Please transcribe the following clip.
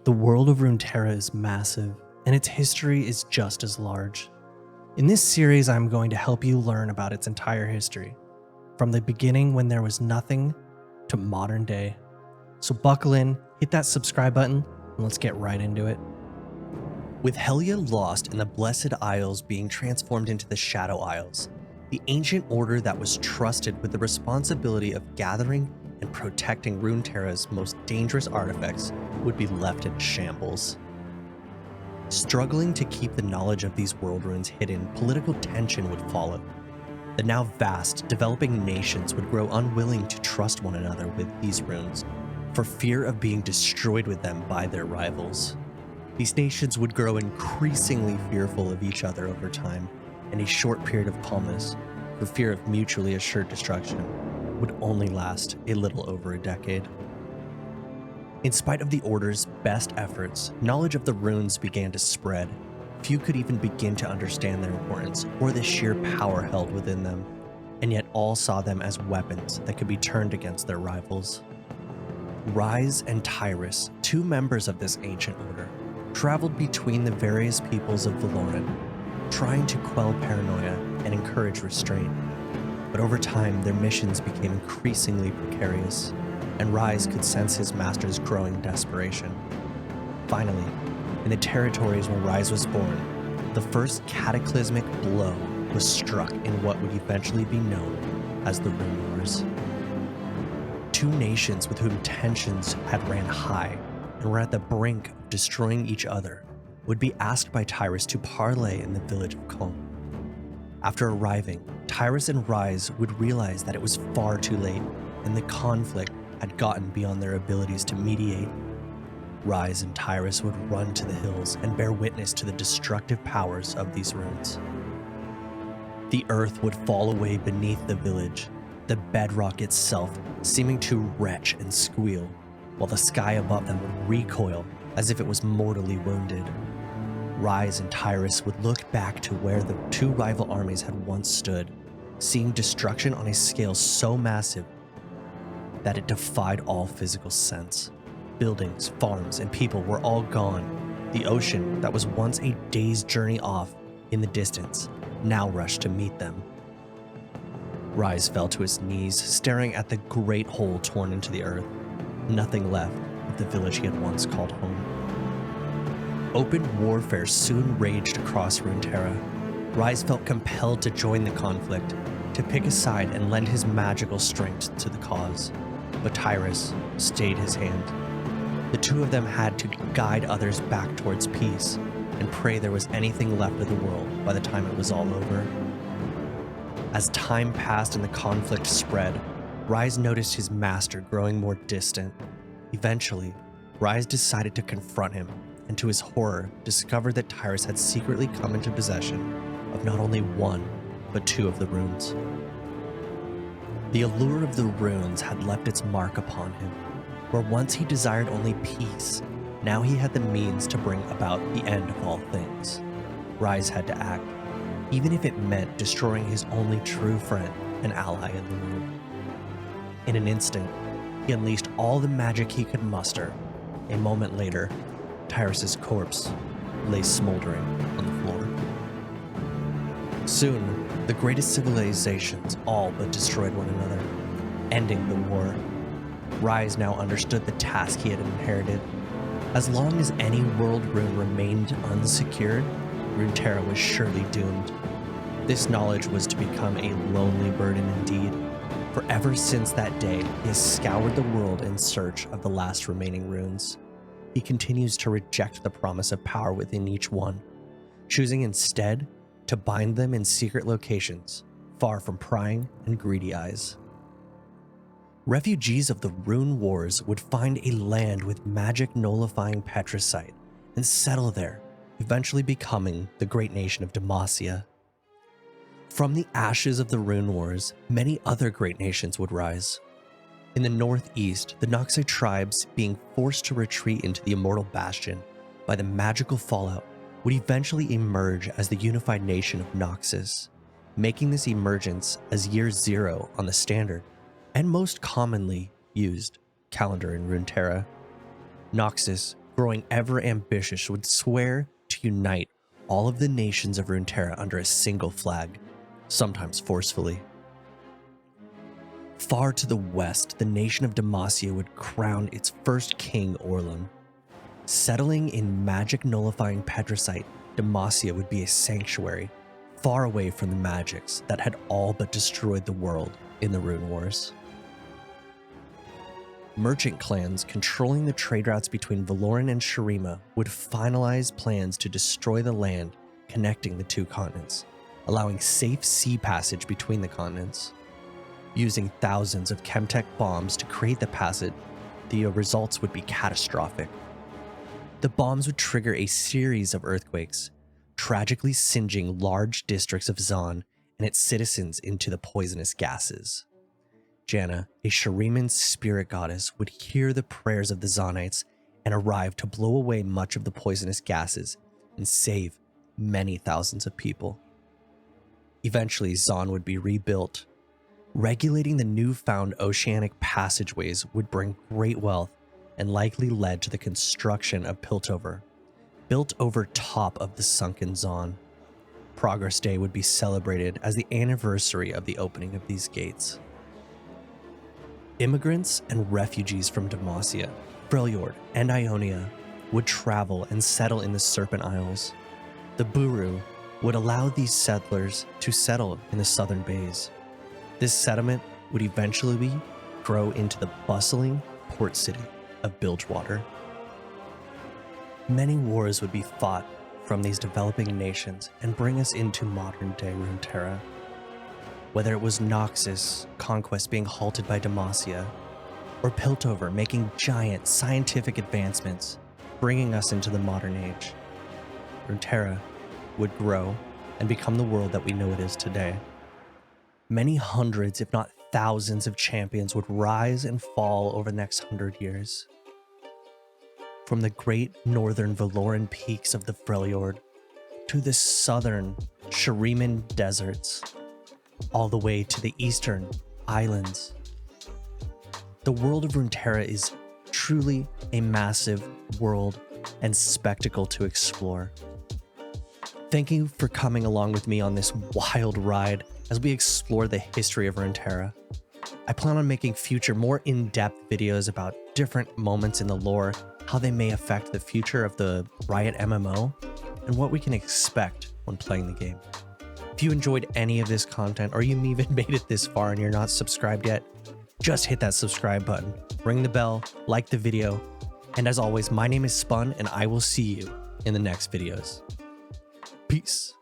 The world of Runeterra is massive, and its history is just as large. In this series, I'm going to help you learn about its entire history, from the beginning when there was nothing to modern day. So buckle in, hit that subscribe button, and let's get right into it. With Helya lost and the Blessed Isles being transformed into the Shadow Isles, the ancient order that was trusted with the responsibility of gathering and protecting Runeterra's most dangerous artifacts would be left in shambles. Struggling to keep the knowledge of these world runes hidden, political tension would follow. The now vast, developing nations would grow unwilling to trust one another with these runes, for fear of being destroyed with them by their rivals. These nations would grow increasingly fearful of each other over time, and a short period of calmness, for fear of mutually assured destruction, would only last a little over a decade. In spite of the Order's best efforts, knowledge of the runes began to spread. Few could even begin to understand their importance or the sheer power held within them, and yet all saw them as weapons that could be turned against their rivals. Ryze and Tyrus, two members of this ancient order, traveled between the various peoples of Valoran, trying to quell paranoia and encourage restraint. But over time, their missions became increasingly precarious, and Ryze could sense his master's growing desperation. Finally, in the territories where Ryze was born, the first cataclysmic blow was struck in what would eventually be known as the Rune Wars. Two nations with whom tensions had ran high and were at the brink of destroying each other would be asked by Tyrus to parley in the village of Khon. After arriving, Tyrus and Ryze would realize that it was far too late and the conflict had gotten beyond their abilities to mediate. Ryze and Tyrus would run to the hills and bear witness to the destructive powers of these runes. The earth would fall away beneath the village, the bedrock itself seeming to retch and squeal, while the sky above them would recoil as if it was mortally wounded. Ryze and Tyrus would look back to where the two rival armies had once stood, seeing destruction on a scale so massive that it defied all physical sense. Buildings, farms, and people were all gone. The ocean that was once a day's journey off in the distance now rushed to meet them. Ryze fell to his knees, staring at the great hole torn into the earth, nothing left of the village he had once called home. Open warfare soon raged across Runeterra. Ryze felt compelled to join the conflict, to pick a side and lend his magical strength to the cause, but Tyrus stayed his hand. The two of them had to guide others back towards peace and pray there was anything left of the world by the time it was all over. As time passed and the conflict spread, Ryze noticed his master growing more distant. Eventually, Ryze decided to confront him, and to his horror, discovered that Tyrus had secretly come into possession of not only one, but two of the runes. The allure of the runes had left its mark upon him. Where once he desired only peace, now he had the means to bring about the end of all things. Ryze had to act, even if it meant destroying his only true friend and ally in the room. In an instant, he unleashed all the magic he could muster. A moment later, Tyrus's corpse lay smoldering on the floor. Soon, the greatest civilizations all but destroyed one another, ending the war. Ryze now understood the task he had inherited. As long as any world rune remained unsecured, Runeterra was surely doomed. This knowledge was to become a lonely burden indeed, for ever since that day, he has scoured the world in search of the last remaining runes. He continues to reject the promise of power within each one, choosing instead to bind them in secret locations, far from prying and greedy eyes. Refugees of the Rune Wars would find a land with magic nullifying petricite and settle there, eventually becoming the great nation of Demacia. From the ashes of the Rune Wars, many other great nations would rise. In the northeast, the Noxai tribes, being forced to retreat into the Immortal Bastion by the magical fallout, would eventually emerge as the unified nation of Noxus, making this emergence as year 0 on the standard and most commonly used calendar in Runeterra. Noxus growing ever ambitious, would swear to unite all of the nations of Runeterra under a single flag, sometimes forcefully. Far to the west, the nation of Demacia would crown its first king, Orlun. Settling in magic-nullifying Pedricite, Demacia would be a sanctuary, far away from the magics that had all but destroyed the world in the Rune Wars. Merchant clans controlling the trade routes between Valoran and Shurima would finalize plans to destroy the land connecting the two continents, allowing safe sea passage between the continents. Using thousands of chemtech bombs to create the passage, the results would be catastrophic. The bombs would trigger a series of earthquakes, tragically singeing large districts of Zon and its citizens into the poisonous gases. Janna, a Shuriman spirit goddess, would hear the prayers of the Zonites and arrive to blow away much of the poisonous gases and save many thousands of people. Eventually, Zon would be rebuilt. Regulating the newfound oceanic passageways would bring great wealth and likely led to the construction of Piltover, built over top of the sunken Zon. Progress Day would be celebrated as the anniversary of the opening of these gates. Immigrants and refugees from Demacia, Freljord, and Ionia would travel and settle in the Serpent Isles. The Buru would allow these settlers to settle in the southern bays. This settlement would eventually grow into the bustling port city of Bilgewater. Many wars would be fought from these developing nations and bring us into modern-day Runeterra. Whether it was Noxus conquest being halted by Demacia, or Piltover making giant scientific advancements, bringing us into the modern age, Runeterra would grow and become the world that we know it is today. Many hundreds, if not thousands, of champions would rise and fall over the next 100 years. From the great northern Valoran peaks of the Freljord to the southern Shuriman deserts, all the way to the eastern islands. The world of Runeterra is truly a massive world and spectacle to explore. Thank you for coming along with me on this wild ride as we explore the history of Runeterra. I plan on making future more in-depth videos about different moments in the lore, how they may affect the future of the Riot MMO, and what we can expect when playing the game. If you enjoyed any of this content, or you even made it this far and you're not subscribed yet, just hit that subscribe button, ring the bell, like the video, and as always, my name is Spun, and I will see you in the next videos. Peace.